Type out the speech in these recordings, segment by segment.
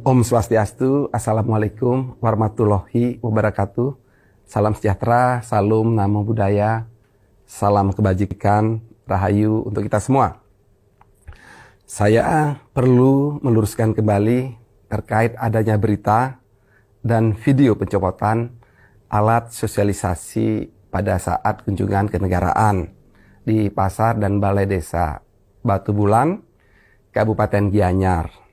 Om Swastiastu, Assalamualaikum warahmatullahi wabarakatuh. Salam sejahtera, salam namo buddhaya, salam kebajikan, rahayu untuk kita semua. Saya perlu meluruskan kembali terkait adanya berita dan video pencopotan alat sosialisasi pada saat kunjungan kenegaraan di Pasar dan Balai Desa Batu Bulan, Kabupaten Gianyar.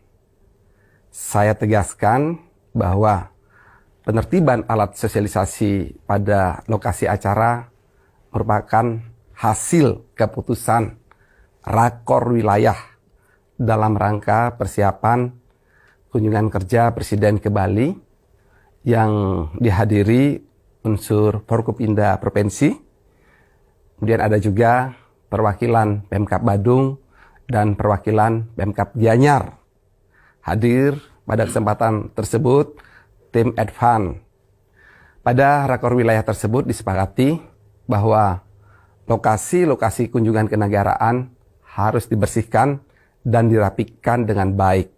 Saya tegaskan bahwa penertiban alat sosialisasi pada lokasi acara merupakan hasil keputusan Rakor Wilayah dalam rangka persiapan kunjungan kerja Presiden ke Bali yang dihadiri unsur Forkopimda Provinsi. Kemudian ada juga perwakilan Pemkab Badung dan perwakilan Pemkab Gianyar. Hadir pada kesempatan tersebut tim Advan. Pada rakor wilayah tersebut disepakati bahwa lokasi-lokasi kunjungan kenegaraan harus dibersihkan dan dirapikan dengan baik.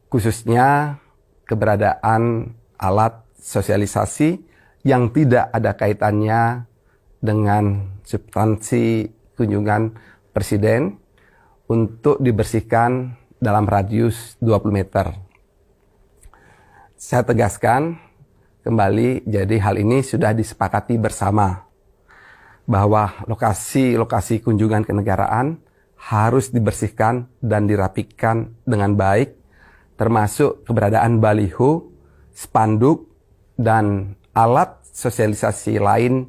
Khususnya keberadaan alat sosialisasi yang tidak ada kaitannya dengan substansi kunjungan Presiden untuk dibersihkan dalam radius 20 meter. Saya tegaskan kembali, jadi hal ini sudah disepakati bersama bahwa lokasi-lokasi kunjungan kenegaraan harus dibersihkan dan dirapikan dengan baik, termasuk keberadaan baliho, spanduk, dan alat sosialisasi lain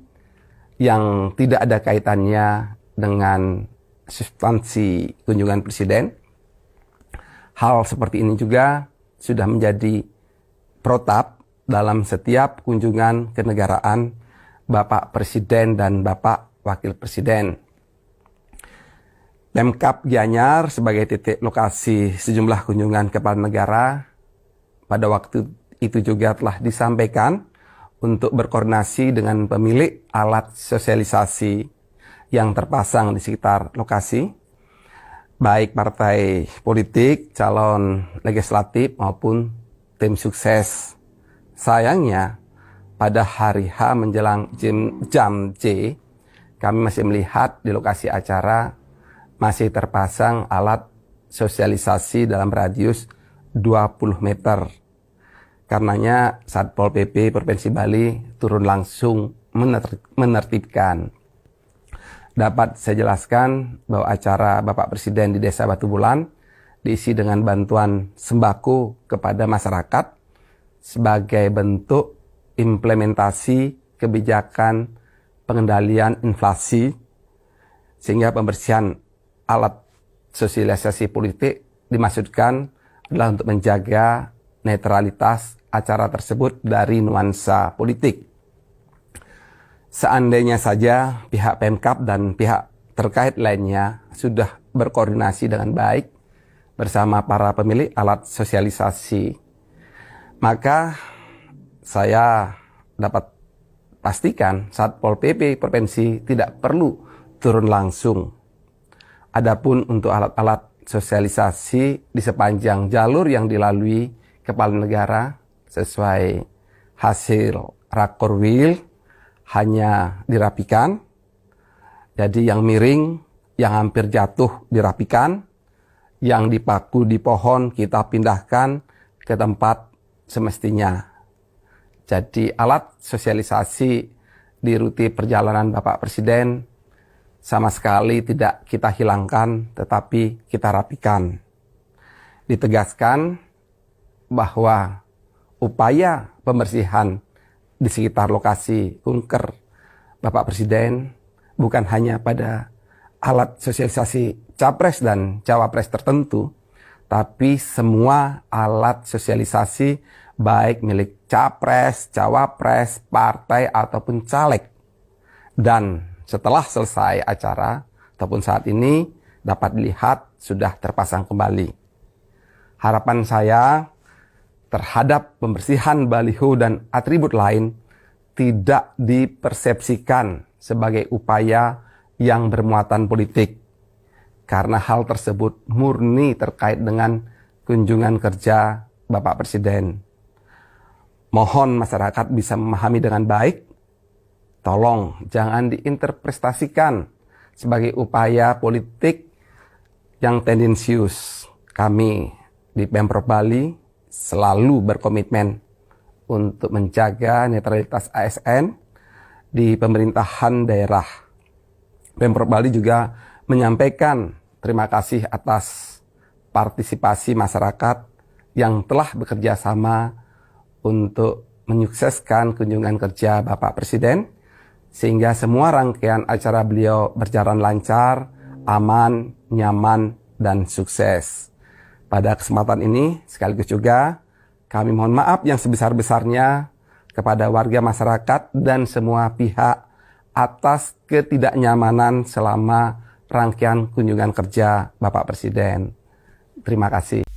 yang tidak ada kaitannya dengan substansi kunjungan Presiden. Hal seperti ini juga sudah menjadi protap dalam setiap kunjungan kenegaraan Bapak Presiden dan Bapak Wakil Presiden. Pemkab Gianyar sebagai titik lokasi sejumlah kunjungan kepala negara pada waktu itu juga telah disampaikan untuk berkoordinasi dengan pemilik alat sosialisasi yang terpasang di sekitar lokasi, baik partai politik, calon legislatif maupun tim sukses. Sayangnya, pada hari H menjelang jam C, kami masih melihat di lokasi acara masih terpasang alat sosialisasi dalam radius 20 meter. Karenanya Satpol PP Provinsi Bali turun langsung menertibkan. Dapat saya jelaskan bahwa acara Bapak Presiden di Desa Batu Bulan diisi dengan bantuan sembako kepada masyarakat sebagai bentuk implementasi kebijakan pengendalian inflasi, sehingga pembersihan alat sosialisasi politik dimaksudkan adalah untuk menjaga netralitas acara tersebut dari nuansa politik. Seandainya saja pihak Pemkab dan pihak terkait lainnya sudah berkoordinasi dengan baik bersama para pemilik alat sosialisasi, maka saya dapat pastikan Satpol PP Provinsi tidak perlu turun langsung. Adapun untuk alat-alat sosialisasi di sepanjang jalur yang dilalui kepala negara sesuai hasil Rakorwil hanya dirapikan. Jadi yang miring, yang hampir jatuh dirapikan, yang dipaku di pohon kita pindahkan ke tempat semestinya. Jadi alat sosialisasi di rute perjalanan Bapak Presiden sama sekali tidak kita hilangkan, tetapi kita rapikan. Ditegaskan bahwa upaya pembersihan di sekitar lokasi kunker Bapak Presiden bukan hanya pada alat sosialisasi capres dan cawapres tertentu, tapi semua alat sosialisasi baik milik capres, cawapres, partai ataupun caleg. Dan setelah selesai acara ataupun saat ini dapat dilihat sudah terpasang kembali. Harapan saya terhadap pembersihan baliho dan atribut lain tidak dipersepsikan sebagai upaya yang bermuatan politik, karena hal tersebut murni terkait dengan kunjungan kerja Bapak Presiden. Mohon masyarakat bisa memahami dengan baik. Tolong jangan diinterpretasikan sebagai upaya politik yang tendensius. Kami di Pemprov Bali selalu berkomitmen untuk menjaga netralitas ASN di pemerintahan daerah. Pemprov Bali juga menyampaikan terima kasih atas partisipasi masyarakat yang telah bekerja sama untuk menyukseskan kunjungan kerja Bapak Presiden, sehingga semua rangkaian acara beliau berjalan lancar, aman, nyaman, dan sukses. Pada kesempatan ini, sekaligus juga kami mohon maaf yang sebesar-besarnya kepada warga masyarakat dan semua pihak atas ketidaknyamanan selama rangkaian kunjungan kerja Bapak Presiden. Terima kasih.